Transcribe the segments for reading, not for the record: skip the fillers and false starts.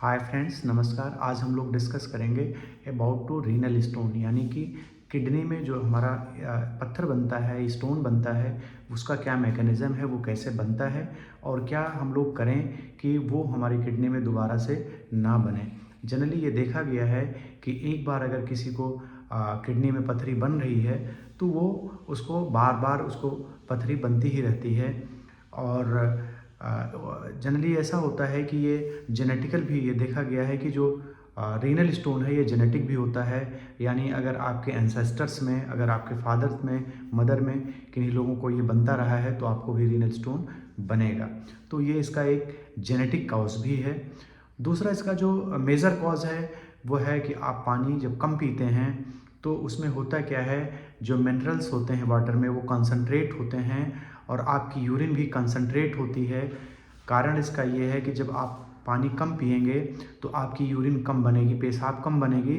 Hi friends, नमस्कार। आज हम लोग डिस्कस करेंगे अबाउट टू रीनल स्टोन, यानी कि किडनी में जो हमारा पत्थर बनता है, स्टोन बनता है, उसका क्या मैकेनिज़्म है, वो कैसे बनता है और क्या हम लोग करें कि वो हमारी किडनी में दोबारा से ना बने। जनरली ये देखा गया है कि एक बार अगर किसी को किडनी में पथरी बन रही है तो वो उसको बार बार उसको पथरी बनती ही रहती है। और जनरली ऐसा होता है कि ये जेनेटिकल भी ये देखा गया है कि जो रीनल स्टोन है ये जेनेटिक भी होता है। यानी अगर आपके एंसेस्टर्स में, अगर आपके फादर में, मदर में किन्हीं लोगों को ये बनता रहा है तो आपको भी रीनल स्टोन बनेगा। तो ये इसका एक जेनेटिक कॉज भी है। दूसरा इसका जो मेजर कॉज है वो है कि आप पानी जब कम पीते हैं तो उसमें होता क्या है, जो मिनरल्स होते हैं वाटर में वो कंसंट्रेट होते हैं और आपकी यूरिन भी कंसंट्रेट होती है। कारण इसका ये है कि जब आप पानी कम पिएंगे तो आपकी यूरिन कम बनेगी, पेशाब कम बनेगी,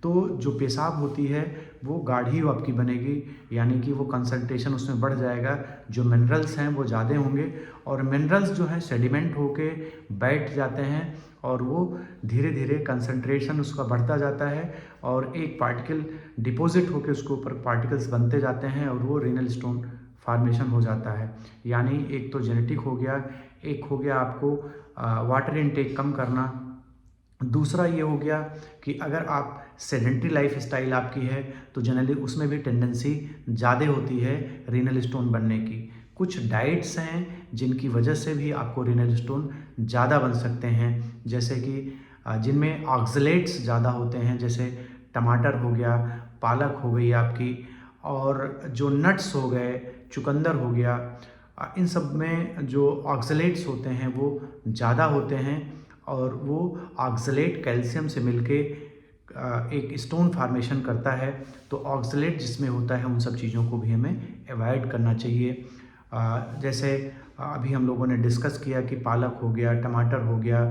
तो जो पेशाब होती है वो गाढ़ी आपकी बनेगी, यानी कि वो कंसंट्रेशन उसमें बढ़ जाएगा, जो मिनरल्स हैं वो ज़्यादा होंगे और मिनरल्स जो हैं सेडिमेंट होके बैठ जाते हैं और वो धीरे धीरे कंसंट्रेशन उसका बढ़ता जाता है और एक पार्टिकल डिपॉजिट होके उसके ऊपर पार्टिकल्स बनते जाते हैं और वो रीनल स्टोन फार्मेशन हो जाता है। यानी एक तो जेनेटिक हो गया, एक हो गया आपको वाटर इनटेक कम करना। दूसरा ये हो गया कि अगर आप सेडेंट्री लाइफ स्टाइल आपकी है तो जनरली उसमें भी टेंडेंसी ज़्यादा होती है रीनल स्टोन बनने की। कुछ डाइट्स हैं जिनकी वजह से भी आपको रीनल स्टोन ज़्यादा बन सकते हैं, जैसे कि जिनमें ऑक्सलेट्स ज़्यादा होते हैं, जैसे टमाटर हो गया, पालक हो गई आपकी, और जो नट्स हो गए, चुकंदर हो गया, इन सब में जो ऑक्सलेट्स होते हैं वो ज़्यादा होते हैं और वो ऑक्सलेट कैल्शियम से मिलके एक स्टोन फार्मेशन करता है। तो ऑक्सलेट जिसमें होता है उन सब चीज़ों को भी हमें अवॉइड करना चाहिए। जैसे अभी हम लोगों ने डिस्कस किया कि पालक हो गया, टमाटर हो गया,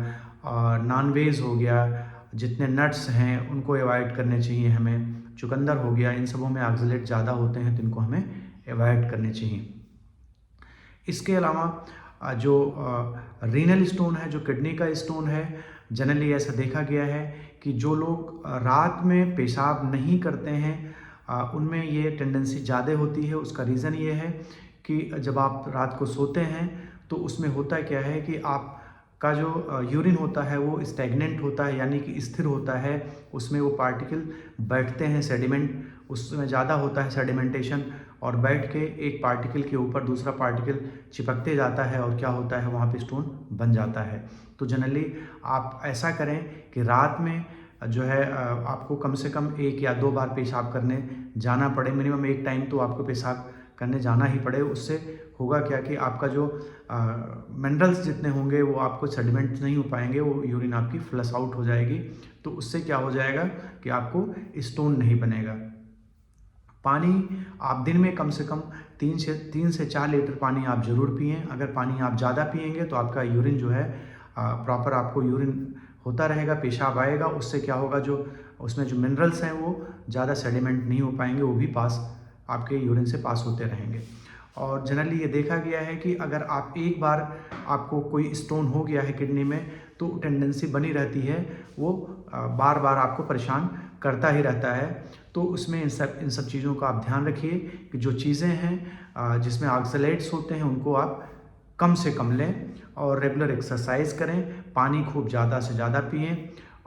नॉन वेज हो गया, जितने नट्स हैं उनको अवॉइड करने चाहिए हमें, चुकंदर हो गया, इन सबों में ऑक्सलेट ज़्यादा होते हैं तो इनको हमें अवॉइड करने चाहिए। इसके अलावा जो रीनल स्टोन है, जो किडनी का स्टोन है, जनरली ऐसा देखा गया है कि जो लोग रात में पेशाब नहीं करते हैं उनमें ये टेंडेंसी ज़्यादा होती है। उसका रीज़न ये है कि जब आप रात को सोते हैं तो उसमें होता क्या है कि आपका जो यूरिन होता है वो स्टैग्नेंट होता है, यानी कि स्थिर होता है, उसमें वो पार्टिकल बैठते हैं, सेडिमेंट उसमें ज़्यादा होता है सेडिमेंटेशन, और बैठ के एक पार्टिकल के ऊपर दूसरा पार्टिकल चिपकते जाता है और क्या होता है वहाँ पे स्टोन बन जाता है। तो जनरली आप ऐसा करें कि रात में जो है आपको कम से कम 1 या 2 बार पेशाब करने जाना पड़े, मिनिमम एक टाइम तो आपको पेशाब करने जाना ही पड़े। उससे होगा क्या कि आपका जो मिनरल्स जितने होंगे वो आपको सेडिमेंट नहीं हो पाएंगे, वो यूरिन आपकी फ्लश आउट हो जाएगी। तो उससे क्या हो जाएगा कि आपको स्टोन नहीं बनेगा। पानी आप दिन में कम से कम 3 से 4 लीटर पानी आप ज़रूर पिएं। अगर पानी आप ज़्यादा पिएंगे तो आपका यूरिन जो है प्रॉपर आपको यूरिन होता रहेगा, पेशाब आएगा, उससे क्या होगा, जो उसमें जो मिनरल्स हैं वो ज़्यादा सेडिमेंट नहीं हो पाएंगे, वो भी पास आपके यूरिन से पास होते रहेंगे। और जनरली ये देखा गया है कि अगर आप एक बार आपको कोई स्टोन हो गया है किडनी में तो टेंडेंसी बनी रहती है, वो बार बार आपको परेशान करता ही रहता है। तो उसमें इन सब चीज़ों का आप ध्यान रखिए कि जो चीज़ें हैं जिसमें ऑक्सलेट्स होते हैं उनको आप कम से कम लें और रेगुलर एक्सरसाइज करें, पानी खूब ज़्यादा से ज़्यादा पिएं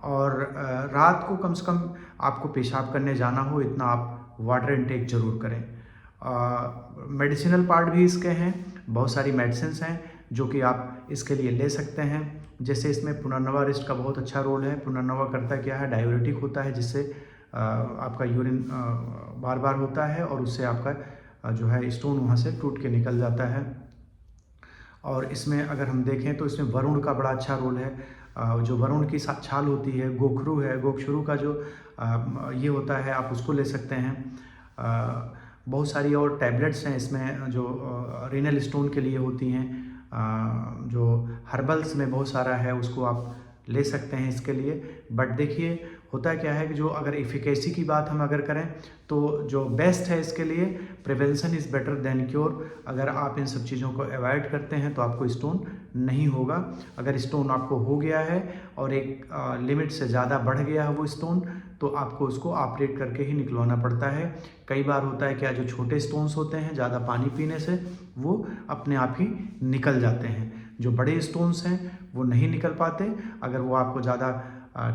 और रात को कम से कम आपको पेशाब करने जाना हो इतना आप वाटर इनटेक ज़रूर करें। मेडिसिनल पार्ट भी इसके हैं, बहुत सारी मेडिसिन्स हैं जो कि आप इसके लिए ले सकते हैं। जैसे इसमें पुनर्नवा रिस्ट का बहुत अच्छा रोल है। पुनर्नवा करता क्या है, डायूरेटिक होता है, जिससे आपका यूरिन बार बार होता है और उससे आपका जो है स्टोन वहाँ से टूट के निकल जाता है। और इसमें अगर हम देखें तो इसमें वरुण का बड़ा अच्छा रोल है। जो वरुण की छाल होती है, गोखरू है, गोखरू का जो ये होता है आप उसको ले सकते हैं। बहुत सारी और टैबलेट्स हैं इसमें जो रीनल स्टोन के लिए होती हैं, जो हर्बल्स में बहुत सारा है, उसको आप ले सकते हैं इसके लिए। बट देखिए होता क्या है कि जो अगर एफिकेसी की बात हम अगर करें तो जो बेस्ट है इसके लिए, prevention is better than cure. अगर आप इन सब चीज़ों को अवॉइड करते हैं तो आपको स्टोन नहीं होगा। अगर स्टोन आपको हो गया है और एक लिमिट से ज़्यादा बढ़ गया है वो स्टोन, तो आपको उसको ऑपरेट करके ही निकलवाना पड़ता है। कई बार होता है क्या, जो छोटे स्टोन्स होते हैं ज़्यादा पानी पीने से वो अपने आप ही निकल जाते हैं। जो बड़े स्टोन्स हैं वो नहीं निकल पाते। अगर वो आपको ज़्यादा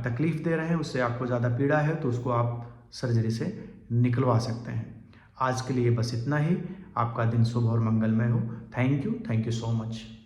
तकलीफ़ दे रहे हैं, उससे आपको ज़्यादा पीड़ा है, तो उसको आप सर्जरी से निकलवा सकते हैं। आज के लिए बस इतना ही। आपका दिन शुभ और मंगलमय हो। Thank you so much.